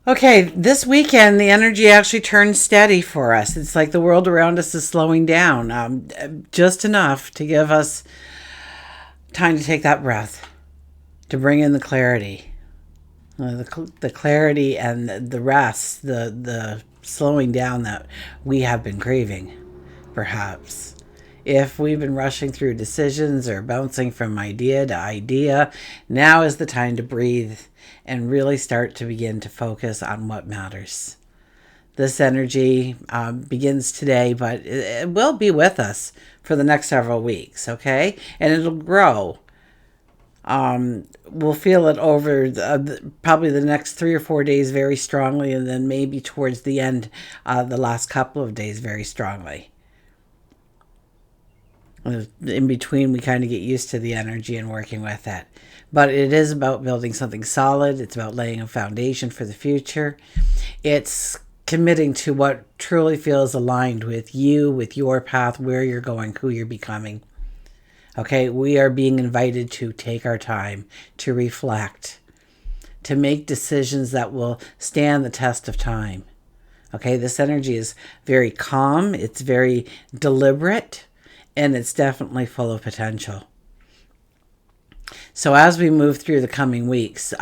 Okay, this weekend the energy actually turned steady for us. It's like the world around us is slowing down, just enough to give us time to take that breath, to bring in the clarity, the clarity and the rest, the slowing down that we have been craving, perhaps. If we've been rushing through decisions or bouncing from idea to idea, now is the time to breathe and really start to begin to focus on what matters. This energy begins today, but it will be with us for the next several weeks, okay? And it'll grow. We'll feel it over probably the next 3 or 4 days very strongly, and then maybe towards the end, the last couple of days very strongly. In between, we kind of get used to the energy and working with it. But it is about building something solid. It's about laying a foundation for the future. It's committing to what truly feels aligned with you, with your path, where you're going, who you're becoming. Okay, we are being invited to take our time, to reflect, to make decisions that will stand the test of time. Okay, this energy is very calm, it's very deliberate, and it's definitely full of potential. So as we move through the coming weeks,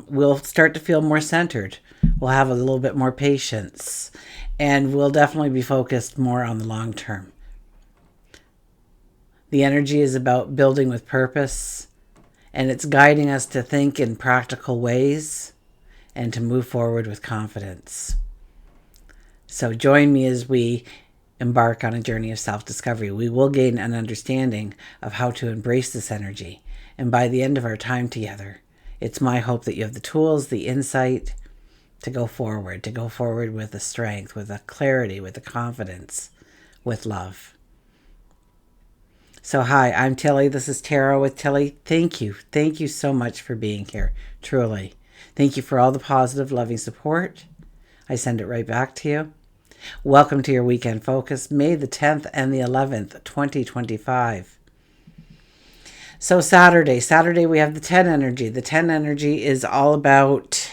we'll start to feel more centered. We'll have a little bit more patience, and we'll definitely be focused more on the long term. The energy is about building with purpose, and it's guiding us to think in practical ways and to move forward with confidence. So join me as we embark on a journey of self-discovery. We will gain an understanding of how to embrace this energy. And by the end of our time together, it's my hope that you have the tools, the insight to go forward with the strength, with the clarity, with the confidence, with love. So hi, I'm Tilly. This is Tarot with Tilly. Thank you. Thank you so much for being here, truly. Thank you for all the positive, loving support. I send it right back to you. Welcome to your weekend focus, May the 10th and the 11th, 2025. So Saturday we have the 10 energy. The 10 energy is all about,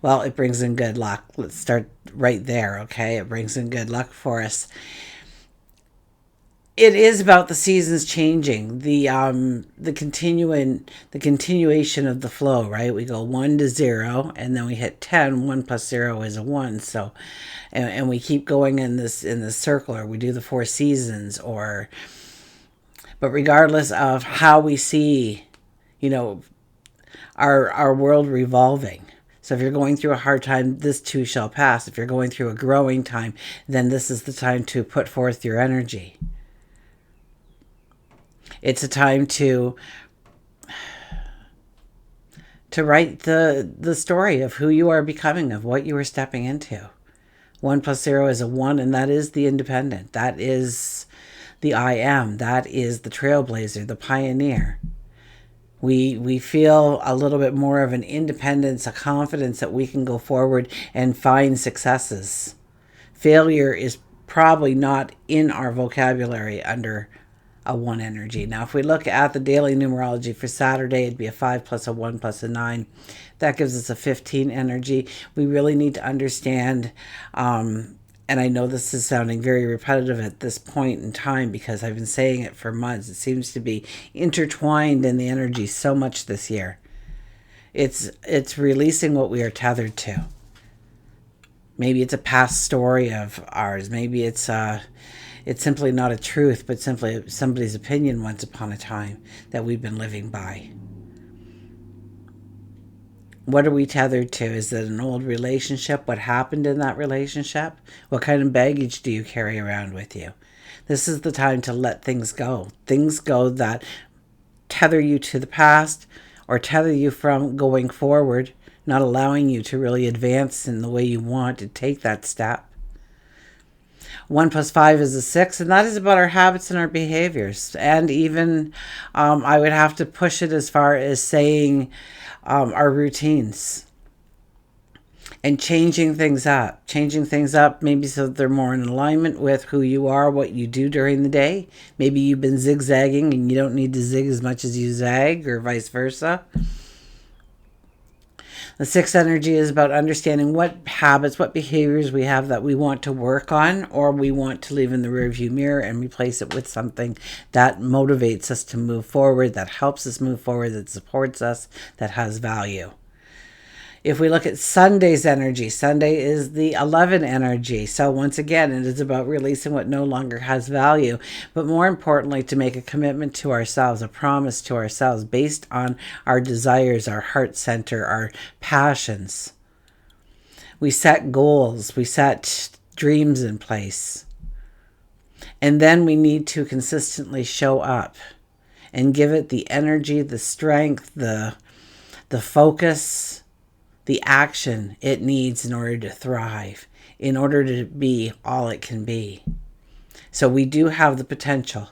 well, it brings in good luck. Let's start right there, okay? It brings in good luck for us. It is about the seasons changing, the continuation of the flow, right? We go 1 to 0, and then we hit 10. 1 plus 0 is a 1. So, and we keep going in this circle, or we do the 4 seasons, but regardless of how we see, our world revolving. So if you're going through a hard time, this too shall pass. If you're going through a growing time, then this is the time to put forth your energy. It's a time to write the story of who you are becoming, of what you are stepping into. 1 plus 0 is a 1, and that is the independent. That is the I am. That is the trailblazer, the pioneer. We feel a little bit more of an independence, a confidence that we can go forward and find successes. Failure is probably not in our vocabulary under a 1 energy. Now, if we look at the daily numerology for Saturday, it'd be a 5 plus a 1 plus a 9. That gives us a 15 energy. We really need to understand, and I know this is sounding very repetitive at this point in time because I've been saying it for months. It seems to be intertwined in the energy so much this year. It's releasing what we are tethered to. Maybe it's a past story of ours. Maybe it's simply not a truth, but simply somebody's opinion once upon a time that we've been living by. What are we tethered to? Is it an old relationship? What happened in that relationship? What kind of baggage do you carry around with you? This is the time to let things go. Things go that tether you to the past or tether you from going forward, not allowing you to really advance in the way you want to take that step. 1 plus 5 is a 6, and that is about our habits and our behaviors. And even I would have to push it as far as saying our routines and changing things up maybe so that they're more in alignment with who you are, what you do during the day. Maybe you've been zigzagging and you don't need to zig as much as you zag, or vice versa. The sixth energy is about understanding what habits, what behaviors we have that we want to work on or we want to leave in the rearview mirror and replace it with something that motivates us to move forward, that helps us move forward, that supports us, that has value. If we look at Sunday's energy, Sunday is the 11 energy. So once again, it is about releasing what no longer has value, but more importantly, to make a commitment to ourselves, a promise to ourselves based on our desires, our heart center, our passions. We set goals, we set dreams in place. And then we need to consistently show up and give it the energy, the strength, the focus, the action it needs in order to thrive, in order to be all it can be. So we do have the potential,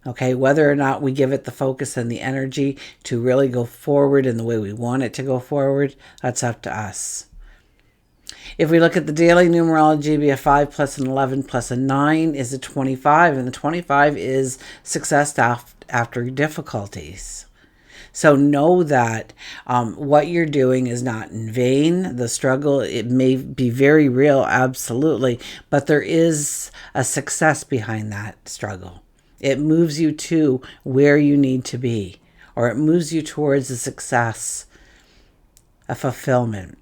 okay? Whether or not we give it the focus and the energy to really go forward in the way we want it to go forward, that's up to us. If we look at the daily numerology, be a 5 plus an 11 plus a 9 is a 25, and the 25 is success after difficulties. So know that what you're doing is not in vain. The struggle, it may be very real, absolutely, but there is a success behind that struggle. It moves you to where you need to be, or it moves you towards a success, a fulfillment,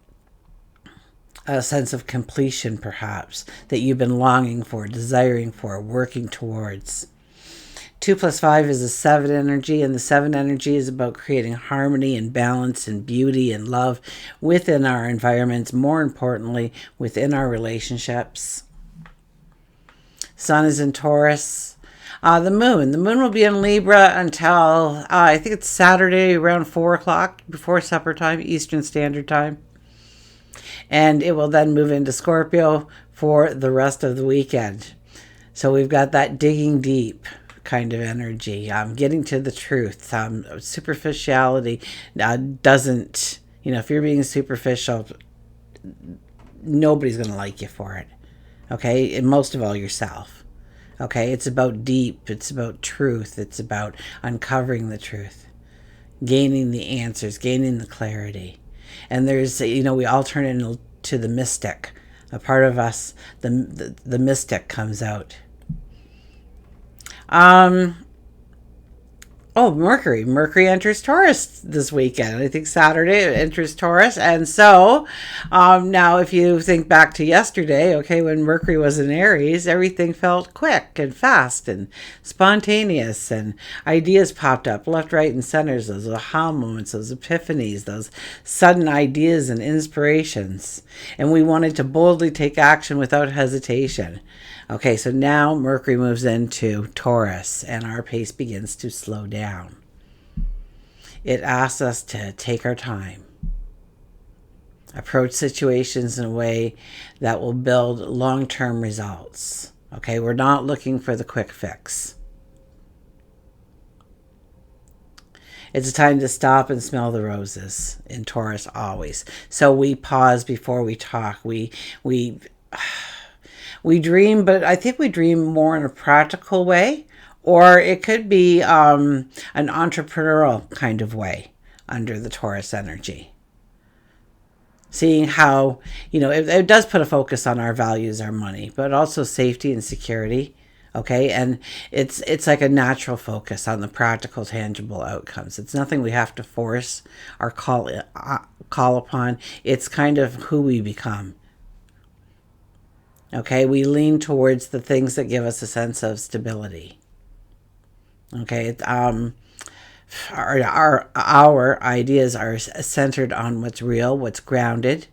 a sense of completion, perhaps, that you've been longing for, desiring for, working towards. 2 plus 5 is a 7 energy, and the 7 energy is about creating harmony and balance and beauty and love within our environments, more importantly, within our relationships. Sun is in Taurus. The moon will be in Libra until, I think it's Saturday around 4 o'clock, before supper time, Eastern Standard Time. And it will then move into Scorpio for the rest of the weekend. So we've got that digging deep kind of energy, getting to the truth. Superficiality doesn't, if you're being superficial, nobody's going to like you for it. Okay? And most of all, yourself. Okay? It's about deep. It's about truth. It's about uncovering the truth, gaining the answers, gaining the clarity. And there's, we all turn into the mystic. A part of us, the mystic comes out. Mercury enters Taurus this weekend. I think Saturday it enters Taurus. And so now if you think back to yesterday, okay, when Mercury was in Aries, everything felt quick and fast and spontaneous, and ideas popped up left, right, and centers, those aha moments, those epiphanies, those sudden ideas and inspirations. And we wanted to boldly take action without hesitation. Okay, so now Mercury moves into Taurus and our pace begins to slow down. It asks us to take our time, approach situations in a way that will build long-term results. Okay, we're not looking for the quick fix. It's a time to stop and smell the roses in Taurus always. So we pause before we talk. We dream, but I think we dream more in a practical way, or it could be an entrepreneurial kind of way under the Taurus energy. Seeing how, it does put a focus on our values, our money, but also safety and security. Okay, and it's like a natural focus on the practical, tangible outcomes. It's nothing we have to force or call upon. It's kind of who we become. Okay, we lean towards the things that give us a sense of stability. Okay, our ideas are centered on what's real, what's grounded,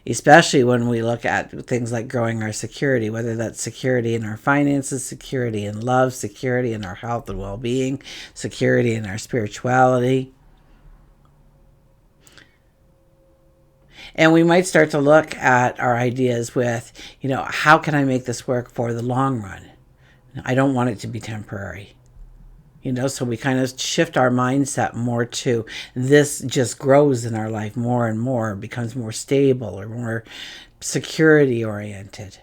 especially when we look at things like growing our security, whether that's security in our finances, security in love, security in our health and well-being, security in our spirituality. And we might start to look at our ideas with, how can I make this work for the long run? I don't want it to be temporary. So we kind of shift our mindset more to this just grows in our life more and more, becomes more stable or more security oriented.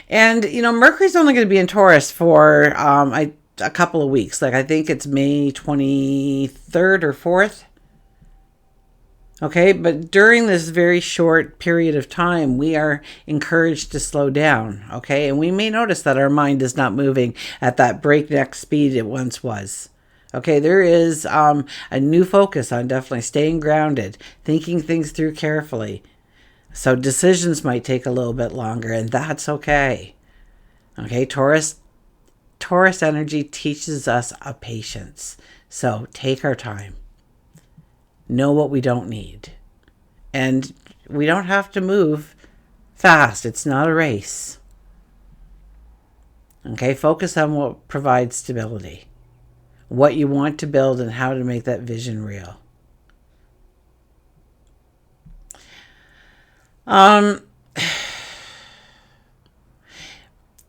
And, Mercury's only going to be in Taurus for a couple of weeks. Like I think it's May 23rd or 4th. Okay, but during this very short period of time, we are encouraged to slow down. Okay, and we may notice that our mind is not moving at that breakneck speed it once was. Okay, there is a new focus on definitely staying grounded, thinking things through carefully. So decisions might take a little bit longer, and that's okay. Okay, Taurus energy teaches us a patience. So take our time. Know what we don't need. And we don't have to move fast. It's not a race. Okay, focus on what provides stability, what you want to build, and how to make that vision real.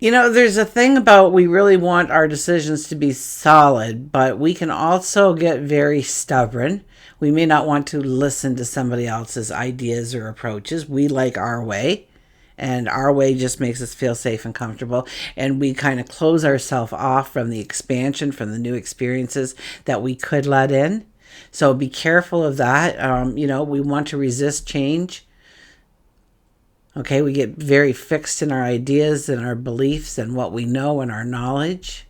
There's a thing about we really want our decisions to be solid, but we can also get very stubborn. We may not want to listen to somebody else's ideas or approaches. We like our way, and our way just makes us feel safe and comfortable. And we kind of close ourselves off from the expansion, from the new experiences that we could let in. So be careful of that. We want to resist change. Okay, we get very fixed in our ideas and our beliefs and what we know and our knowledge.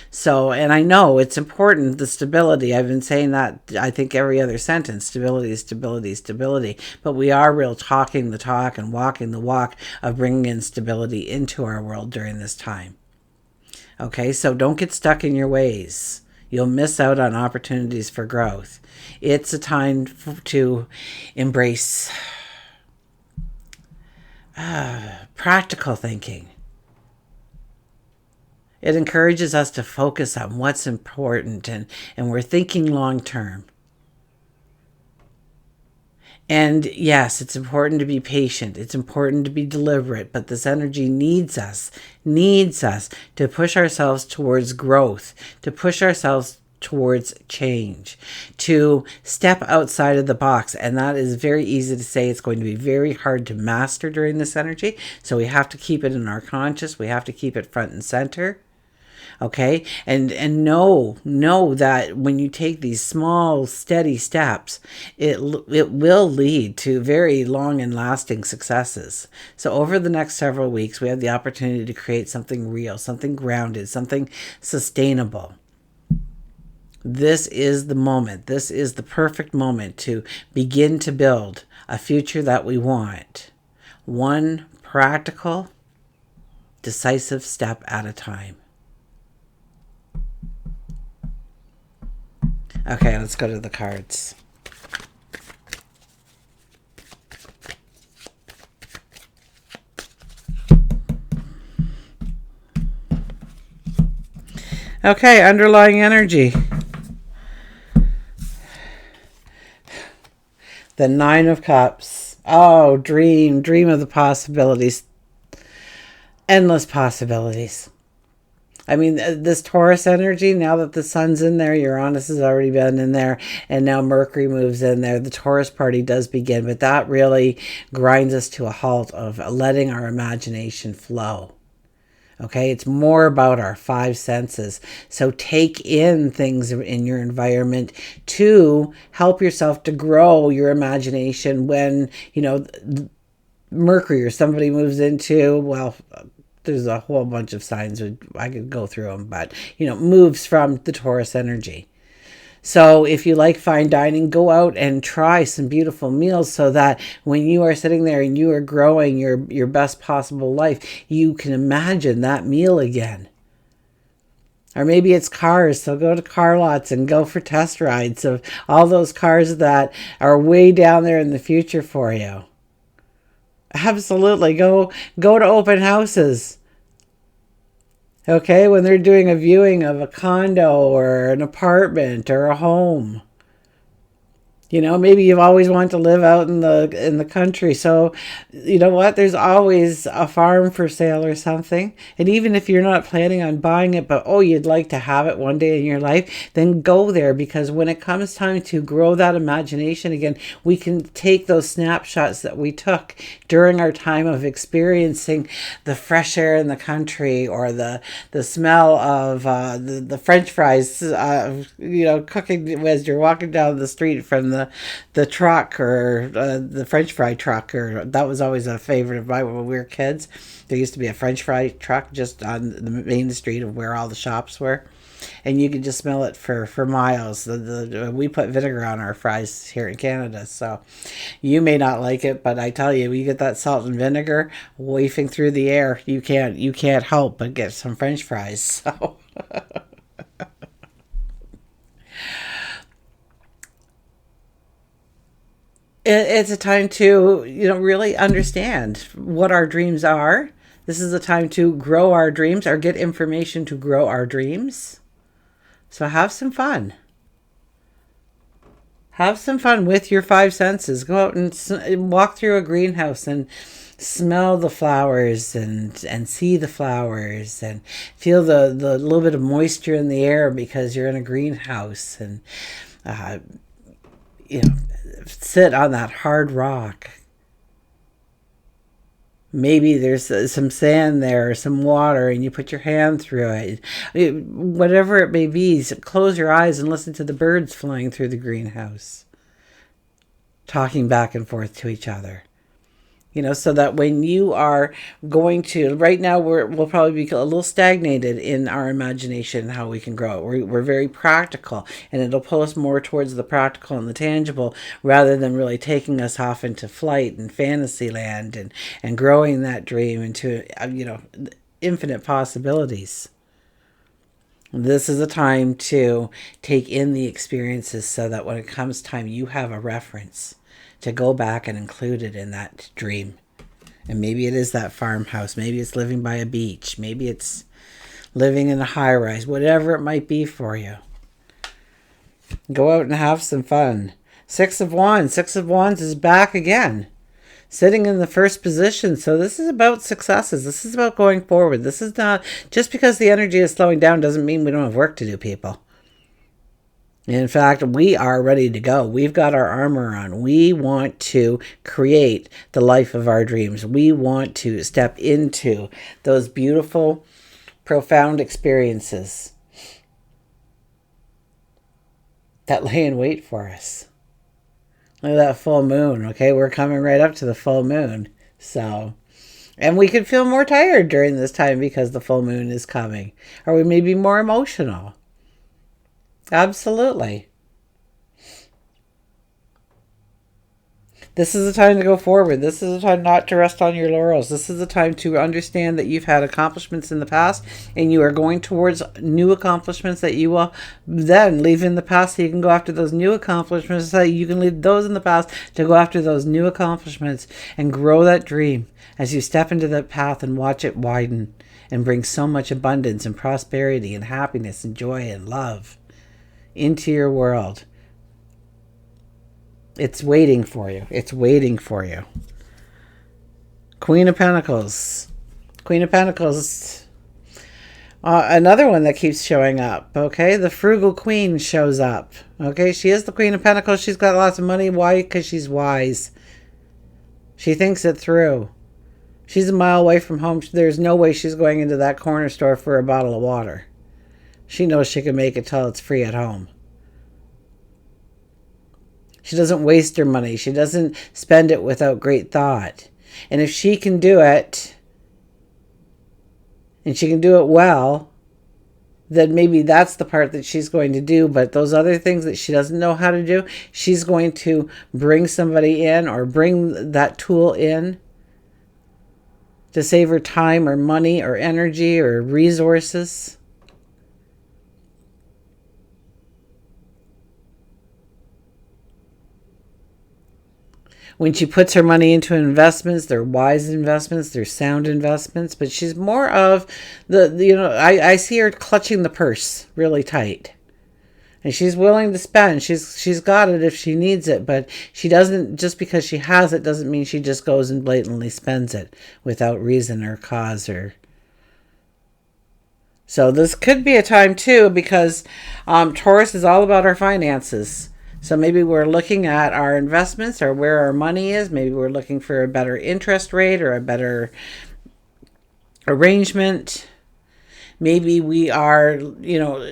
So, and I know it's important, the stability. I've been saying that, I think, every other sentence. Stability, stability, stability. But we are real talking the talk and walking the walk of bringing in stability into our world during this time. Okay, so don't get stuck in your ways. You'll miss out on opportunities for growth. It's a time to embrace practical thinking. It encourages us to focus on what's important, and we're thinking long term. And yes, it's important to be patient. It's important to be deliberate, but this energy needs us to push ourselves towards growth, to push ourselves towards change, to step outside of the box. And that is very easy to say. It's going to be very hard to master during this energy. So we have to keep it in our conscious. We have to keep it front and center. Okay, and know that when you take these small, steady steps, it will lead to very long and lasting successes. So over the next several weeks, we have the opportunity to create something real, something grounded, something sustainable. This is the moment. This is the perfect moment to begin to build a future that we want. One practical, decisive step at a time. Okay, let's go to the cards. Okay, underlying energy. The Nine of Cups. Oh, dream of the possibilities. Endless possibilities. I mean, this Taurus energy, now that the sun's in there, Uranus has already been in there, and now Mercury moves in there, the Taurus party does begin, but that really grinds us to a halt of letting our imagination flow. Okay, it's more about our five senses. So take in things in your environment to help yourself to grow your imagination when, Mercury or somebody moves into, well, there's a whole bunch of signs. I could go through them, but, moves from the Taurus energy. So if you like fine dining, go out and try some beautiful meals so that when you are sitting there and you are growing your best possible life, you can imagine that meal again. Or maybe it's cars, so go to car lots and go for test rides of all those cars that are way down there in the future for you. Absolutely. Go to open houses. Okay, when they're doing a viewing of a condo or an apartment or a home. Maybe you've always wanted to live out in the country. So, you know what? There's always a farm for sale or something. And even if you're not planning on buying it, but you'd like to have it one day in your life, then go there, because when it comes time to grow that imagination again, we can take those snapshots that we took during our time of experiencing the fresh air in the country, or the smell of the French fries, cooking as you're walking down the street from the the truck, or the French fry truck, or that was always a favorite of mine when we were kids. There used to be a French fry truck just on the main street of where all the shops were, and you could just smell it for miles. We put vinegar on our fries here in Canada, so you may not like it, but I tell you, you get that salt and vinegar wafting through the air, you can't help but get some French fries. So it's a time to, really understand what our dreams are. This is a time to grow our dreams, or get information to grow our dreams. So have some fun. Have some fun with your five senses. Go out and walk through a greenhouse and smell the flowers, and see the flowers, and feel the little bit of moisture in the air because you're in a greenhouse, and uh, sit on that hard rock. Maybe there's some sand there, or some water, and you put your hand through it. Whatever it may be, close your eyes and listen to the birds flying through the greenhouse, talking back and forth to each other. So that when you are going to, right now we'll probably be a little stagnated in our imagination and how we can grow it. We're very practical, and it'll pull us more towards the practical and the tangible, rather than really taking us off into flight and fantasy land, and growing that dream into, infinite possibilities. This is a time to take in the experiences, so that when it comes time, you have a reference to go back and include it in that dream. And maybe it is that farmhouse. Maybe it's living by a beach. Maybe it's living in a high rise. Whatever it might be for you. Go out and have some fun. Six of Wands. Six of Wands is back again, sitting in the first position. So this is about successes. This is about going forward. This is not, just because the energy is slowing down doesn't mean we don't have work to do, people. In fact, we are ready to go. We've got our armor on. We want to create the life of our dreams. We want to step into those beautiful, profound experiences that lay in wait for us. Look at that full moon, okay? We're coming right up to the full moon. So, and we could feel more tired during this time because the full moon is coming. Or we may be more emotional. Absolutely. This is a time to go forward. This is a time not to rest on your laurels. This is a time to understand that you've had accomplishments in the past, and you are going towards new accomplishments that you will then leave in the past, so you can go after those new accomplishments, so you can leave those in the past to go after those new accomplishments and grow that dream as you step into that path and watch it widen and bring so much abundance and prosperity and happiness and joy and love into your world. It's waiting for you. It's waiting for you. Queen of Pentacles. Queen of Pentacles. Another one that keeps showing up. Okay, the frugal queen shows up. Okay, she is the Queen of Pentacles. She's got lots of money. Why? Because she's wise. She thinks it through. She's a mile away from home. There's no way she's going into that corner store for a bottle of water. She knows she can make it till it's free at home. She doesn't waste her money. She doesn't spend it without great thought. And if she can do it, and she can do it well, then maybe that's the part that she's going to do. But those other things that she doesn't know how to do, she's going to bring somebody in, or bring that tool in to save her time or money or energy or resources. When she puts her money into investments, they're wise investments, they're sound investments, but she's more of I see her clutching the purse really tight. And she's willing to spend. She's got it if she needs it, but she doesn't, just because she has it doesn't mean she just goes and blatantly spends it without reason or cause. So this could be a time too, because Taurus is all about our finances. So maybe we're looking at our investments or where our money is. Maybe we're looking for a better interest rate or a better arrangement. Maybe we are,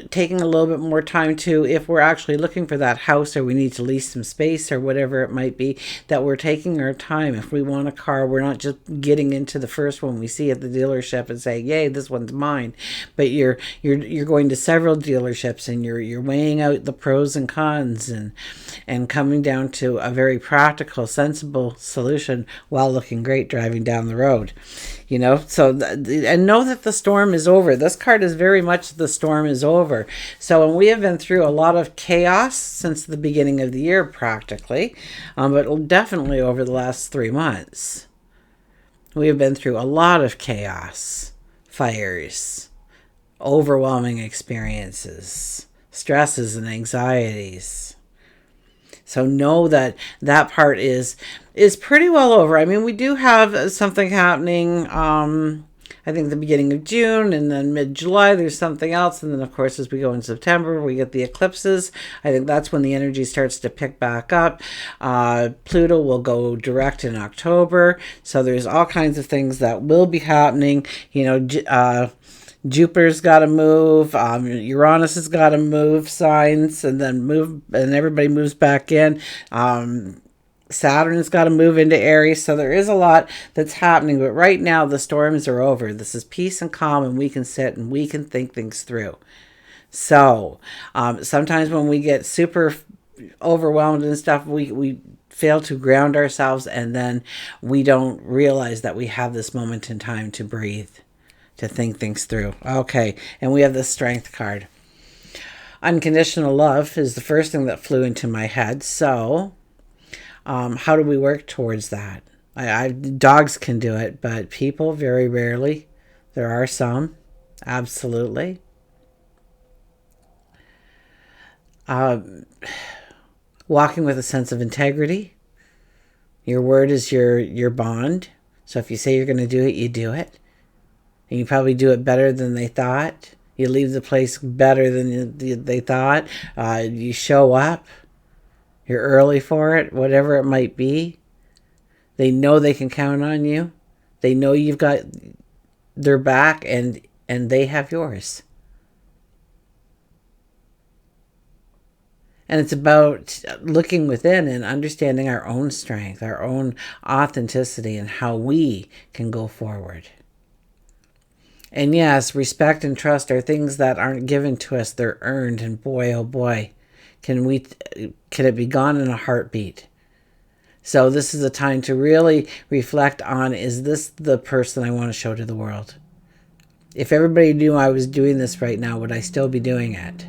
taking a little bit more time to, if we're actually looking for that house or we need to lease some space or whatever it might be, that we're taking our time. If we want a car, we're not just getting into the first one we see at the dealership and say, yay, this one's mine. But you're going to several dealerships and you're weighing out the pros and cons and coming down to a very practical, sensible solution while looking great driving down the road. And know that the storm is over. This card is very much the storm is over. So, and we have been through a lot of chaos since the beginning of the year, practically, but definitely over the last 3 months. We have been through a lot of chaos, fires, overwhelming experiences, stresses and anxieties. So know that that part is pretty well over. I mean, we do have something happening, I think the beginning of June, and then mid-July there's something else. And then, of course, as we go in September, we get the eclipses. I think that's when the energy starts to pick back up. Pluto will go direct in October. So there's all kinds of things that will be happening. Jupiter's got to move, Uranus has got to move signs and then move, and everybody moves back in. Saturn's got to move into Aries, so there is a lot that's happening, but right now the storms are over. This is peace and calm, and we can sit and we can think things through. So sometimes when we get super overwhelmed and stuff, we fail to ground ourselves, and then we don't realize that we have this moment in time to breathe, to think things through. Okay, and we have the Strength card. Unconditional love is the first thing that flew into my head. So, how do we work towards that? Dogs can do it, but people very rarely. There are some, absolutely. Walking with a sense of integrity. Your word is your bond. So if you say you're going to do it, you do it. And you probably do it better than they thought. You leave the place better than they thought. You show up. You're early for it, whatever it might be. They know they can count on you. They know you've got their back, and they have yours. And it's about looking within and understanding our own strength, our own authenticity, and how we can go forward. And yes, respect and trust are things that aren't given to us, they're earned. And boy, oh boy, can it be gone in a heartbeat. So this is a time to really reflect on, is this the person I want to show to the world? If everybody knew I was doing this right now, would I still be doing it?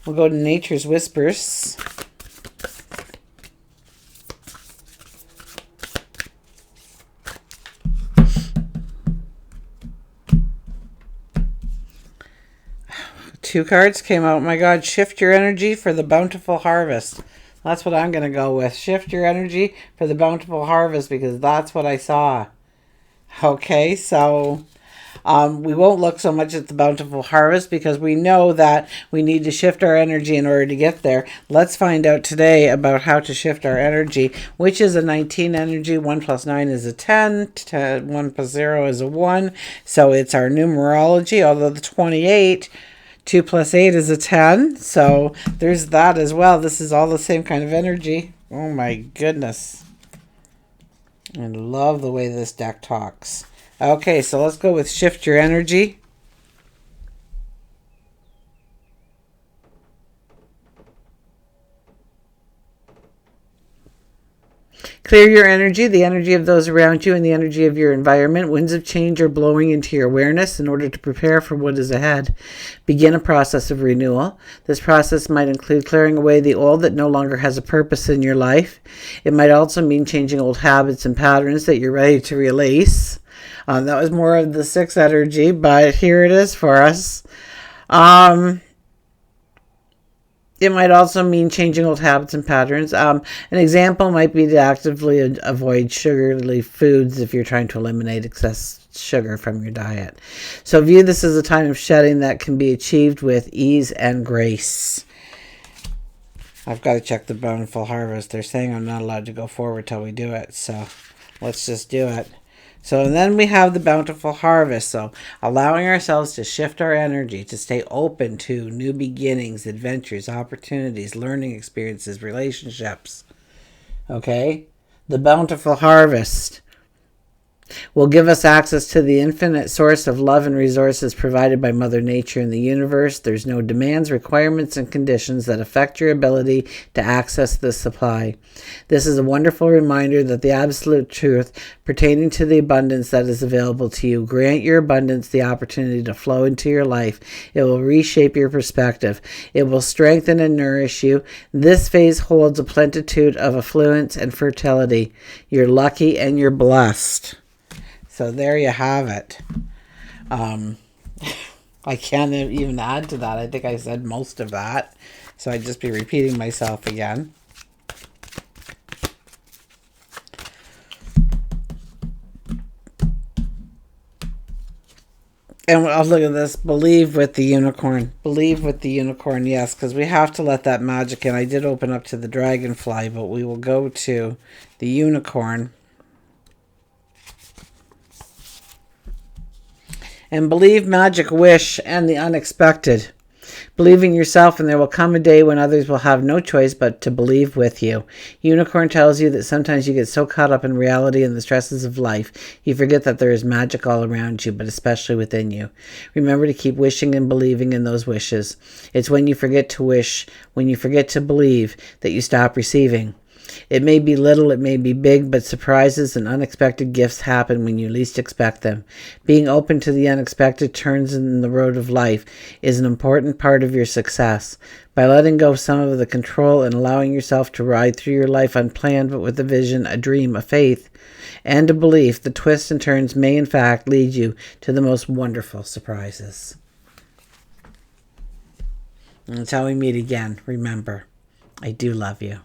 We'll go to Nature's Whispers. Two cards came out. My God, shift your energy for the bountiful harvest. That's what I'm going to go with. Shift your energy for the bountiful harvest, because that's what I saw. Okay, so we won't look so much at the bountiful harvest because we know that we need to shift our energy in order to get there. Let's find out today about how to shift our energy, which is a 19 energy. 1 plus 9 is a 10. 1 plus 0 is a 1. So it's our numerology, although the 28... 2 plus 8 is a 10. So there's that as well. This is all the same kind of energy. Oh my goodness. I love the way this deck talks. Okay, so let's go with shift your energy. Clear your energy, the energy of those around you, and the energy of your environment. Winds of change are blowing into your awareness in order to prepare for what is ahead. Begin a process of renewal. This process might include clearing away the old that no longer has a purpose in your life. It might also mean changing old habits and patterns that you're ready to release. That was more of the 6 energy, but here it is for us. It might also mean changing old habits and patterns. An example might be to actively avoid sugary foods if you're trying to eliminate excess sugar from your diet. So view this as a time of shedding that can be achieved with ease and grace. I've got to check the bountiful harvest. They're saying I'm not allowed to go forward till we do it. So let's just do it. So then we have the bountiful harvest. So allowing ourselves to shift our energy, to stay open to new beginnings, adventures, opportunities, learning experiences, relationships. Okay? The bountiful harvest will give us access to the infinite source of love and resources provided by Mother Nature and the universe. There's no demands, requirements, and conditions that affect your ability to access this supply. This is a wonderful reminder that the absolute truth pertaining to the abundance that is available to you. Grant your abundance the opportunity to flow into your life. It will reshape your perspective. It will strengthen and nourish you. This phase holds a plenitude of affluence and fertility. You're lucky and you're blessed. So there you have it. I can't even add to that. I think I said most of that. So I'd just be repeating myself again. And I'll look at this. Believe with the unicorn. Believe with the unicorn, yes, because we have to let that magic in. I did open up to the dragonfly, but we will go to the unicorn. And believe, magic, wish, and the unexpected. Believe in yourself, and there will come a day when others will have no choice but to believe with you. Unicorn tells you that sometimes you get so caught up in reality and the stresses of life, you forget that there is magic all around you, but especially within you. Remember to keep wishing and believing in those wishes. It's when you forget to wish, when you forget to believe, that you stop receiving. It may be little, it may be big, but surprises and unexpected gifts happen when you least expect them. Being open to the unexpected turns in the road of life is an important part of your success. By letting go of some of the control and allowing yourself to ride through your life unplanned, but with a vision, a dream, a faith, and a belief, the twists and turns may in fact lead you to the most wonderful surprises. And until we meet again, remember, I do love you.